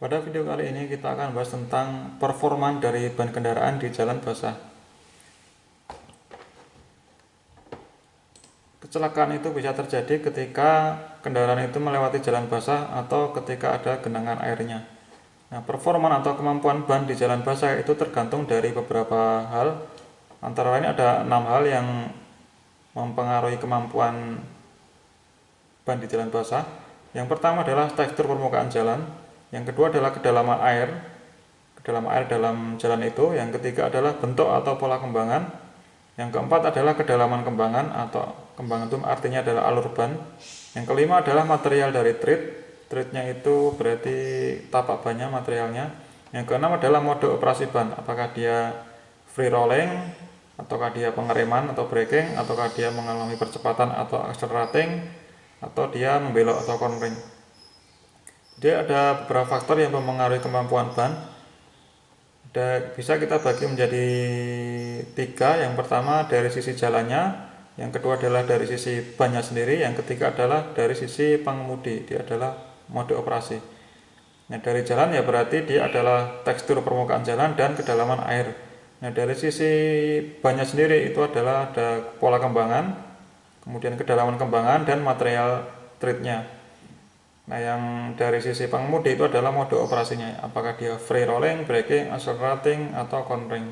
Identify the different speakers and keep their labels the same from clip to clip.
Speaker 1: Pada video kali ini kita akan bahas tentang performa dari ban kendaraan di jalan basah. Kecelakaan itu bisa terjadi ketika kendaraan itu melewati jalan basah atau ketika ada genangan airnya. Nah, performa atau kemampuan ban di jalan basah itu tergantung dari beberapa hal. Antara lain ada 6 hal yang mempengaruhi kemampuan ban di jalan basah. Yang pertama adalah tekstur permukaan jalan. Yang kedua adalah kedalaman air dalam jalan itu. Yang ketiga adalah bentuk atau pola kembangan. Yang keempat adalah kedalaman kembangan atau kembangan itu artinya adalah alur ban. Yang kelima adalah material dari tread. Treadnya itu berarti tapak bannya, materialnya. Yang keenam adalah mode operasi ban, apakah dia free rolling, ataukah dia pengereman atau braking, ataukah dia mengalami percepatan atau accelerating, atau dia membelok atau cornering. Jadi ada beberapa faktor yang mempengaruhi kemampuan ban. Bisa kita bagi menjadi 3. Yang pertama dari sisi jalannya, yang kedua adalah dari sisi bannya sendiri, yang ketiga adalah dari sisi pengemudi, dia adalah mode operasi. Nah, dari jalan ya berarti dia adalah tekstur permukaan jalan dan kedalaman air. Nah, dari sisi bannya sendiri itu adalah ada pola kembangan, kemudian kedalaman kembangan dan material treadnya. Nah, yang dari sisi pengemudi itu adalah mode operasinya, apakah dia free rolling, braking, accelerating, atau cornering.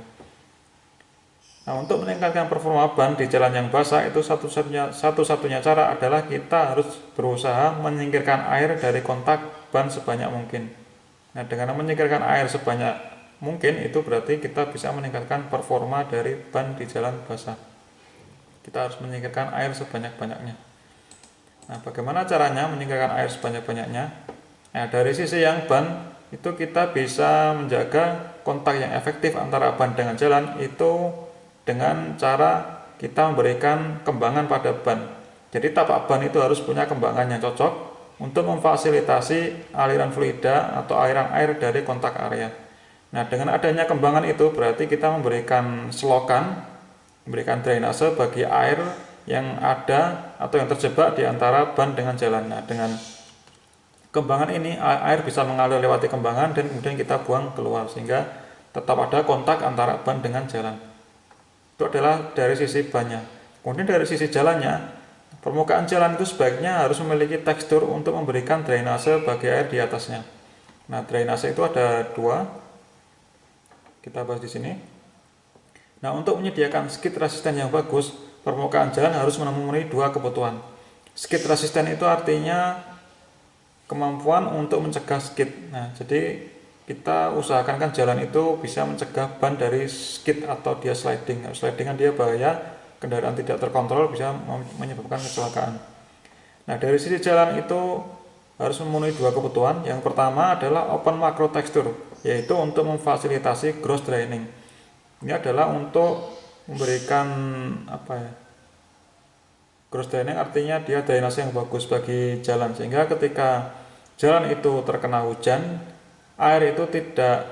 Speaker 1: Nah, untuk meningkatkan performa ban di jalan yang basah itu satu-satunya cara adalah kita harus berusaha menyingkirkan air dari kontak ban sebanyak mungkin. Nah, dengan menyingkirkan air sebanyak mungkin itu berarti kita bisa meningkatkan performa dari ban di jalan basah. Kita harus menyingkirkan air sebanyak-banyaknya. Nah, bagaimana caranya menyingkirkan air sebanyak-banyaknya? Nah, dari sisi yang ban itu kita bisa menjaga kontak yang efektif antara ban dengan jalan itu dengan cara kita memberikan kembangan pada ban. Jadi tapak ban itu harus punya kembangan yang cocok untuk memfasilitasi aliran fluida atau aliran air dari kontak area. Nah, dengan adanya kembangan itu berarti kita memberikan selokan, memberikan drainase bagi air yang ada atau yang terjebak di antara ban dengan jalan. Nah, dengan kembangan ini air bisa mengalir lewati kembangan dan kemudian kita buang keluar sehingga tetap ada kontak antara ban dengan jalan. Itu adalah dari sisi bannya. Kemudian dari sisi jalannya, permukaan jalan itu sebaiknya harus memiliki tekstur untuk memberikan drainase bagi air di atasnya. Nah, drainase itu ada 2. Kita bahas di sini. Nah, untuk menyediakan skid resisten yang bagus, permukaan jalan harus memenuhi 2 kebutuhan. Skid resisten itu artinya kemampuan untuk mencegah skid. Nah, jadi kita usahakan kan jalan itu bisa mencegah ban dari skid atau dia sliding. Sliding kan dia bahaya, kendaraan tidak terkontrol bisa menyebabkan kecelakaan. Nah, dari sisi jalan itu harus memenuhi 2 kebutuhan. Yang pertama adalah open macro texture, yaitu untuk memfasilitasi gross draining. Ini adalah untuk memberikan gross draining artinya dia drainase yang bagus bagi jalan, sehingga ketika jalan itu terkena hujan, air itu tidak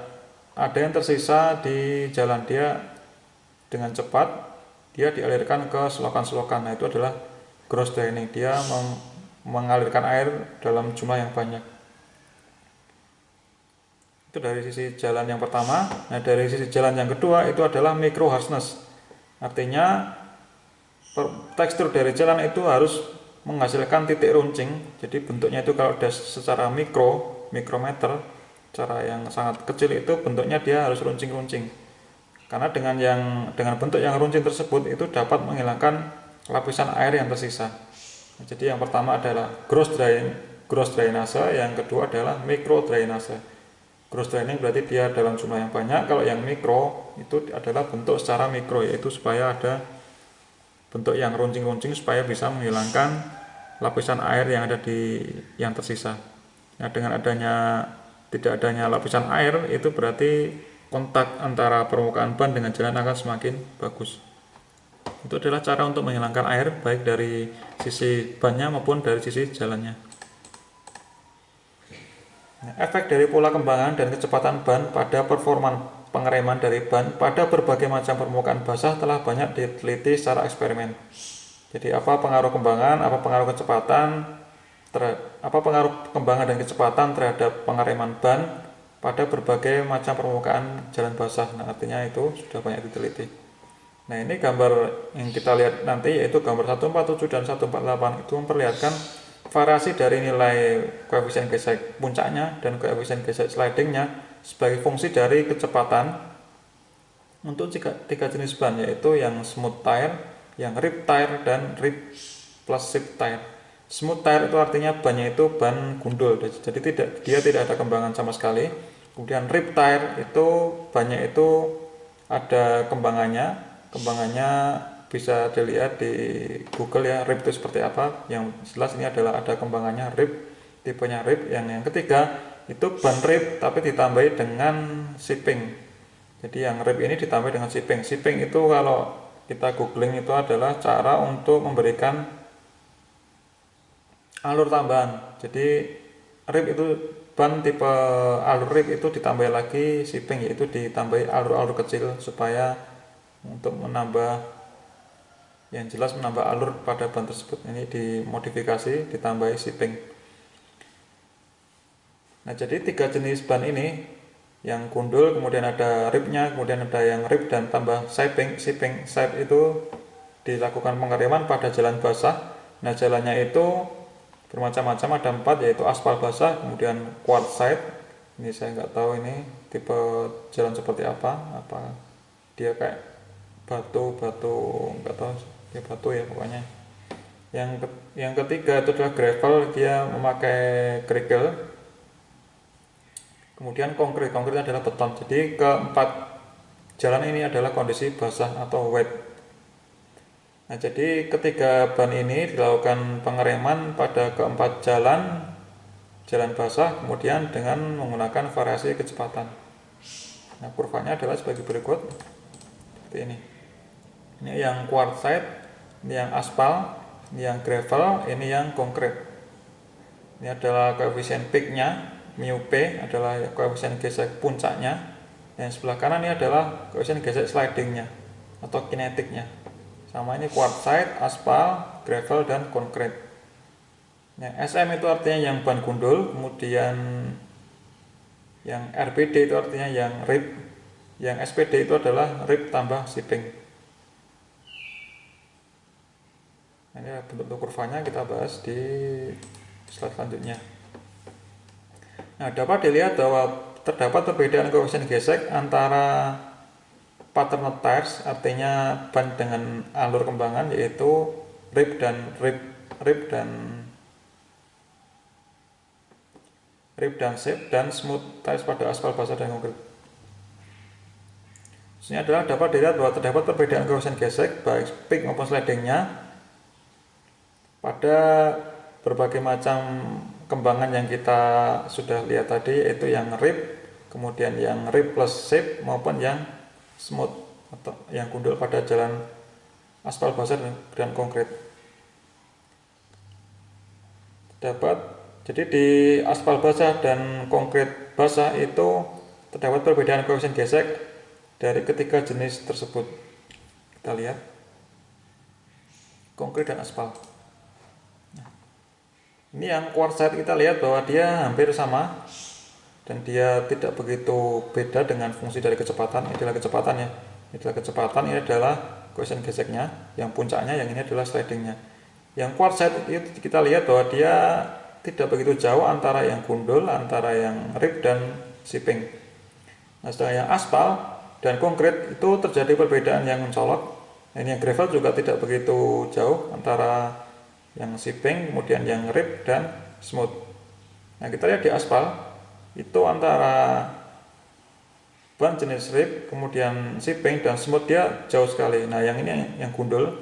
Speaker 1: ada yang tersisa di jalan, dia dengan cepat dia dialirkan ke selokan-selokan. Nah, itu adalah gross draining, dia mengalirkan air dalam jumlah yang banyak. Itu dari sisi jalan yang pertama. Nah, dari sisi jalan yang kedua itu adalah micro harshness, artinya tekstur dari jalan itu harus menghasilkan titik runcing. Jadi bentuknya itu kalau sudah secara mikrometer, cara yang sangat kecil itu bentuknya dia harus runcing-runcing. Karena dengan bentuk yang runcing tersebut itu dapat menghilangkan lapisan air yang tersisa. Nah, jadi yang pertama adalah gross drainase, yang kedua adalah micro drainase. Gross draining berarti dia dalam jumlah yang banyak, kalau yang mikro itu adalah bentuk secara mikro, yaitu supaya ada bentuk yang runcing-runcing supaya bisa menghilangkan lapisan air yang ada yang tersisa. Nah, dengan tidak adanya lapisan air itu berarti kontak antara permukaan ban dengan jalan akan semakin bagus. Itu adalah cara untuk menghilangkan air baik dari sisi bannya maupun dari sisi jalannya. Nah, efek dari pola kembangan dan kecepatan ban pada performa pengereman dari ban pada berbagai macam permukaan basah telah banyak diteliti secara eksperimen. Jadi apa pengaruh kembangan, apa pengaruh kecepatan dan kecepatan terhadap pengereman ban pada berbagai macam permukaan jalan basah. Nah, artinya itu sudah banyak diteliti. Nah, ini gambar yang kita lihat nanti yaitu gambar 147 dan 148 itu memperlihatkan variasi dari nilai koefisien gesek puncaknya dan koefisien gesek slidingnya sebagai fungsi dari kecepatan untuk tiga jenis ban, yaitu yang smooth tire, yang rip tire, dan rip plus shift tire. Smooth tire itu artinya bannya itu ban gundul, jadi dia tidak ada kembangan sama sekali. Kemudian rip tire itu bannya itu ada kembangannya bisa dilihat di Google ya, rip itu seperti apa. Yang jelas ini adalah ada kembangannya rip, tipenya rip. Yang ketiga itu ban rip tapi ditambahi dengan shipping. Jadi yang rip ini ditambah dengan shipping. Shipping itu kalau kita googling itu adalah cara untuk memberikan alur tambahan. Jadi rip itu ban tipe alur rip itu ditambah lagi shipping, yaitu ditambah alur-alur kecil supaya untuk menambah, yang jelas menambah alur pada ban tersebut. Ini dimodifikasi ditambah shipping. Nah, jadi tiga jenis ban ini, yang gundul, kemudian ada ripnya, kemudian ada yang rip dan tambah shipping. Shape itu dilakukan pengeriman pada jalan basah. Nah, jalannya itu bermacam-macam, ada 4, yaitu aspal basah, kemudian quartzite. Ini saya nggak tahu ini tipe jalan seperti apa dia kayak batu nggak tahu ya, batu ya pokoknya. Yang ketiga itu adalah gravel, dia memakai kerikil. Kemudian konkret adalah beton. Jadi keempat jalan ini adalah kondisi basah atau wet. Nah, jadi ketiga ban ini dilakukan pengereman pada keempat jalan basah, kemudian dengan menggunakan variasi kecepatan. Nah, kurvanya adalah sebagai berikut, seperti ini. Ini yang quartzite, ini yang aspal, ini yang gravel, ini yang konkret. Ini adalah koefisien peaknya, mu p adalah koefisien gesek puncaknya. Yang sebelah kanan ini adalah koefisien gesek slidingnya atau kinetiknya. Sama ini quartzite, aspal, gravel, dan konkret. Yang SM itu artinya yang ban gundul, kemudian yang RPD itu artinya yang rip, yang SPD itu adalah rip tambah shipping. Ini bentuk kurvanya kita bahas di slide selanjutnya. Nah, dapat dilihat bahwa terdapat perbedaan koefisien gesek antara pattern tires, artinya ban dengan alur kembangan, yaitu rip dan shape, dan smooth tires pada aspal basah dan konkret. Ini adalah dapat dilihat bahwa terdapat perbedaan koefisien gesek baik peak maupun slidingnya pada berbagai macam kembangan yang kita sudah lihat tadi, yaitu yang rip, kemudian yang rip plus shape, maupun yang smooth atau yang gundul pada jalan aspal basah dan konkret. Jadi di aspal basah dan konkret basah itu terdapat perbedaan koefisien gesek dari ketiga jenis tersebut. Kita lihat konkret dan aspal. Ini yang quartzite, kita lihat bahwa dia hampir sama dan dia tidak begitu beda dengan fungsi dari kecepatan. Ini adalah kecepatan ya. Ini adalah koefisien geseknya, yang puncaknya, yang ini adalah slidingnya. Yang quartzite itu kita lihat bahwa dia tidak begitu jauh antara yang gundul, antara yang rip dan shipping. Nah, sedangkan yang aspal dan konkret itu terjadi perbedaan yang mencolok. Ini yang gravel juga tidak begitu jauh antara yang shipping, kemudian yang rip dan smooth. Nah, kita lihat di aspal itu antara ban jenis rip, kemudian shipping dan smooth dia jauh sekali. Nah, yang ini yang gundul,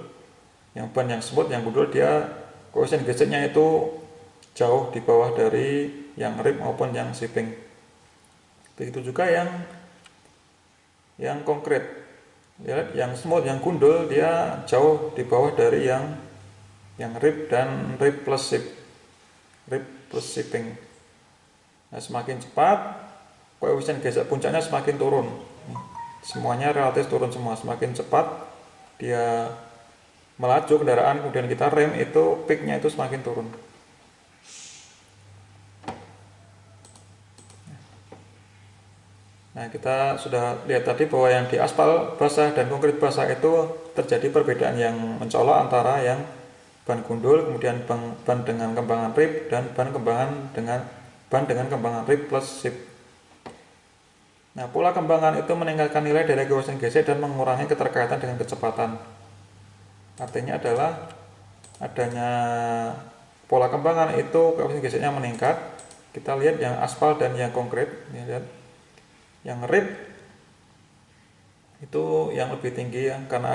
Speaker 1: yang ban yang smooth, yang gundul, dia koefisien geseknya itu jauh di bawah dari yang rip maupun yang shipping. Begitu juga yang konkret. Lihat, yang smooth, yang gundul, dia jauh di bawah dari yang rip dan rip plus shipping. Nah, semakin cepat koefisien gesek puncaknya semakin turun. Semuanya relatif turun semua. Semakin cepat dia melaju kendaraan, kemudian kita rem, itu peaknya itu semakin turun. Nah, kita sudah lihat tadi bahwa yang di aspal basah dan konkrit basah itu terjadi perbedaan yang mencolok antara yang ban gundul, kemudian ban dengan kembangan rib, dan ban dengan kembangan rib plus sip. Nah, pola kembangan itu meningkatkan nilai dari koefisien gesek dan mengurangi keterkaitan dengan kecepatan. Artinya adalah adanya pola kembangan itu koefisien geseknya meningkat. Kita lihat yang aspal dan yang konkrit, lihat. Yang rib itu yang lebih tinggi ya, karena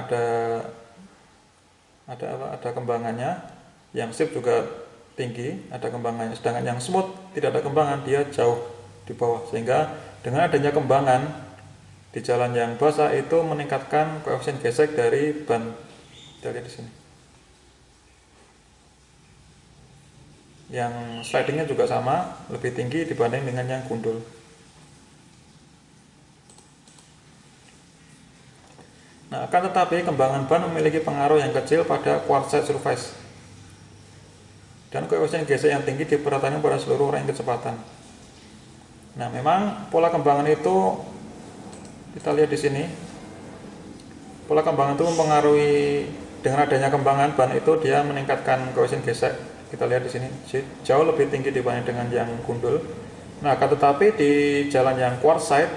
Speaker 1: ada kembangannya. Yang sip juga tinggi, ada kembangannya. Sedangkan yang smooth tidak ada kembangan, dia jauh di bawah. Sehingga dengan adanya kembangan di jalan yang basah itu meningkatkan koefisien gesek dari ban. Kita lihat di sini. Yang slidingnya juga sama, lebih tinggi dibanding dengan yang gundul. Nah, akan tetapi kembangan ban memiliki pengaruh yang kecil pada quartzite surface dan koefisien gesek yang tinggi diperhatikan pada seluruh range kecepatan. Nah, memang pola kembangan itu kita lihat di sini. Pola kembangan itu mempengaruhi, dengan adanya kembangan ban itu dia meningkatkan koefisien gesek. Kita lihat di sini jauh lebih tinggi dibanding dengan yang gundul. Nah, akan tetapi di jalan yang quartzite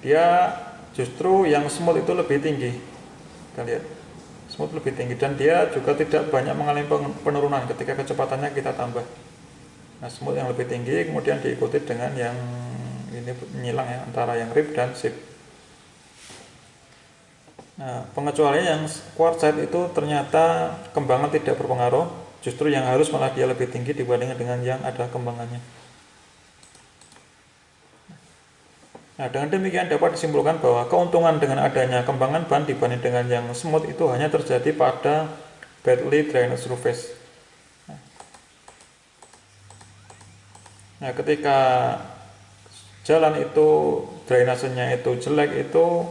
Speaker 1: dia justru yang smooth itu lebih tinggi. Kita lihat, smooth lebih tinggi dan dia juga tidak banyak mengalami penurunan ketika kecepatannya kita tambah. Nah, smooth yang lebih tinggi kemudian diikuti dengan yang ini menyilang ya, antara yang rib dan sip. Nah, pengecualian yang quartzite itu ternyata kembangan tidak berpengaruh, justru yang harus malah dia lebih tinggi dibandingkan dengan yang ada kembangannya. Nah, dengan demikian dapat disimpulkan bahwa keuntungan dengan adanya kembangan ban dibanding dengan yang smooth itu hanya terjadi pada badly drainage surface. Nah, ketika jalan itu drainasenya itu jelek, itu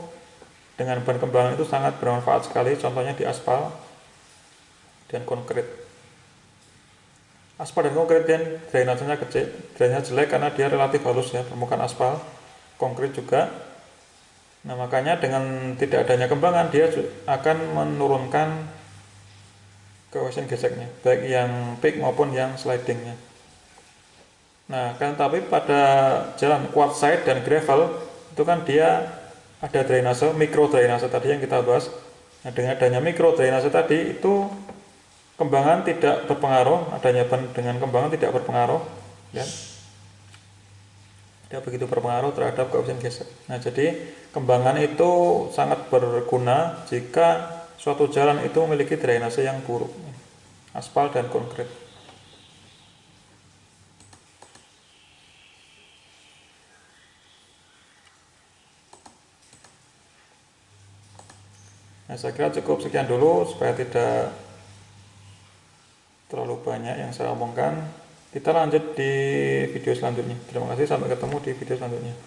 Speaker 1: dengan ban kembangan itu sangat bermanfaat sekali. Contohnya di aspal dan konkrit. Aspal dan konkrit dan drainasenya kecil, drainasenya jelek karena dia relatif halus ya, permukaan aspal. Konkrit juga. Nah, makanya dengan tidak adanya kembangan dia akan menurunkan koefisien geseknya, baik yang peak maupun yang slidingnya. Nah, kan tapi pada jalan quartzite dan gravel itu kan dia ada drainase, mikro drainase tadi yang kita bahas. Nah, dengan adanya mikro drainase tadi itu kembangan tidak berpengaruh, adanya ban dengan kembangan tidak berpengaruh ya. Tidak begitu berpengaruh terhadap koefisien gesek. Nah, jadi kembangan itu sangat berguna jika suatu jalan itu memiliki drainase yang buruk, aspal dan konkrit. Nah, saya kira cukup sekian dulu supaya tidak terlalu banyak yang saya omongkan. Kita lanjut di video selanjutnya. Terima kasih, sampai ketemu di video selanjutnya.